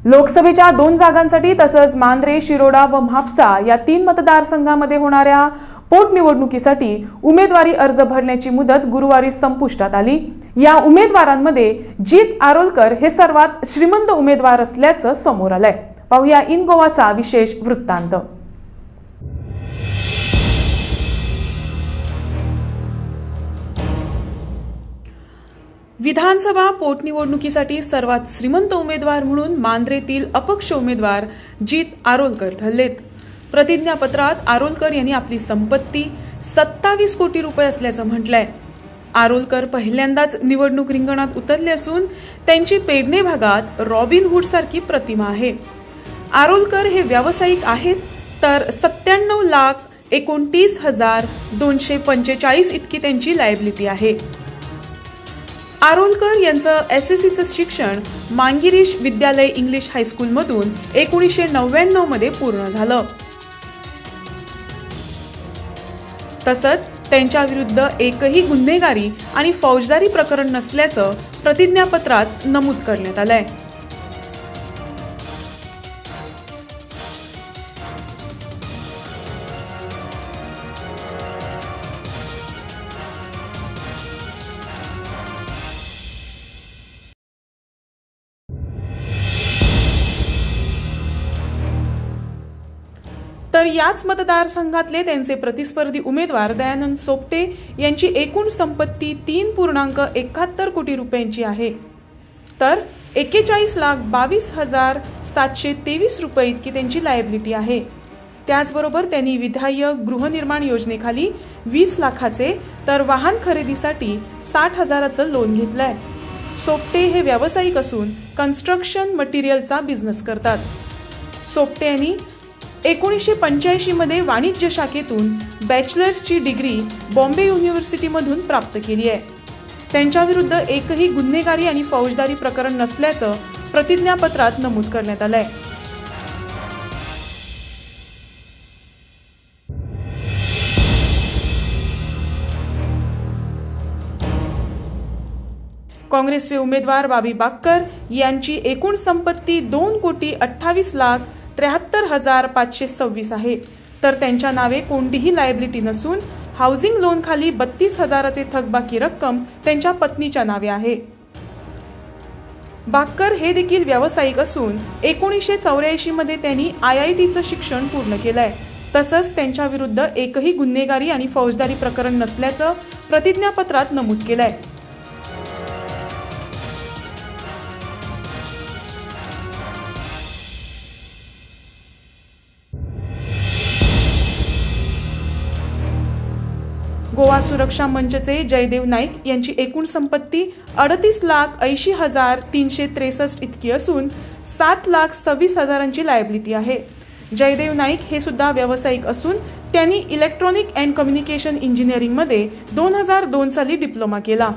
लोकसभेच्या 2 जागांसाठी तसंच मांद्रे, शिरोडा व म्हापसा या 3 मतदारसंघांमध्ये होणाऱ्या पोटनिवडणुकीसाठी उमेदवारी अर्ज भरण्याची मुदत गुरुवारी संपुष्टात आली। या उमेदवारांमध्ये जीत आरोलकर हे सर्वात श्रीमंत उमेदवार असल्याचं समोर आलंय। पाहूया इन गोवाचा विशेष वृत्तांत। विधानसभा पोटनिवडणुकीसाठी सर्वात श्रीमंत उमेदवार म्हणून मांद्रेतील अपक्ष उमेदवार जीत आरोलकर ठरलेत। प्रतिज्ञापत्रात आरोलकर यांनी आपली संपत्ती 27 कोटी रुपये असल्याचं म्हटलंय। आरोलकर पहिल्यांदाच निवडणूक रिंगणात उतरले असून त्यांची पेडणे भागात रॉबिन हुड सारखी प्रतिमा आहे। आरोलकर हे व्यावसायिक आहेत, तर 97,29,245 इतकी त्यांची लायबिलिटी आहे। आरोलकर यांचं एसएससीचं शिक्षण मांगिरीश विद्यालय इंग्लिश हायस्कूल मधून 1999 मध्ये पूर्ण झालं। तसंच त्यांच्या विरुद्ध एकही गुन्हेगारी आणि फौजदारी प्रकरण नसल्याचं प्रतिज्ञापत्रात नमूद करण्यात आलंय। तर याच मतदारसंघातले त्यांचे प्रतिस्पर्धी उमेदवार दयानंद सोपटे यांची एकूण संपत्ती 3.71 कोटी रुपयांची आहे, तर 41,22,723 रुपये इतकी त्यांची लायबिलिटी आहे। त्याचबरोबर त्यांनी विधायक गृहनिर्माण योजनेखाली 20 लाखाचे तर वाहन खरेदीसाठी 60,000चं लोन घेतलंय। सोपटे हे व्यावसायिक असून कन्स्ट्रक्शन मटेरियलचा बिझनेस करतात। सोपटे यांनी 1985 मध्ये वाणिज्य शाखेतून बॅचलर्सची डिग्री बॉम्बे युनिव्हर्सिटीमधून प्राप्त केली आहे। त्यांच्या विरुद्ध एकही गुन्हेगारी आणि फौजदारी प्रकरण नसल्याचं प्रतिज्ञापत्रात नमूद करण्यात आलंय। काँग्रेसचे उमेदवार बाबी बाक्कर यांची एकूण संपत्ती 2,28,73,526 आहे, तर त्यांच्या नावे कोणतीही लायबिलिटी नसून हाऊसिंग लोन खाली 32,000चे थकबाकी रक्कम त्यांच्या पत्नीच्या नावे आहे। बाक्कर हे देखील व्यावसायिक असून 1984 मध्ये त्यांनी IITचं शिक्षण पूर्ण केलंय। तसंच त्यांच्या विरुद्ध एकही गुन्हेगारी आणि फौजदारी प्रकरण नसल्याचं प्रतिज्ञापत्रात नमूद केलंय। गोवा सुरक्षा मंचचे जयदेव नाईक यांची एकूण संपत्ती 38,80,363 इतकी असून 7,26,000ची लायबिलिटी आहे। जयदेव नाईक हे सुद्धा व्यावसायिक असून त्यांनी इलेक्ट्रॉनिक अँड कम्युनिकेशन इंजिनिअरिंग मध्ये 2002 साली डिप्लोमा केला।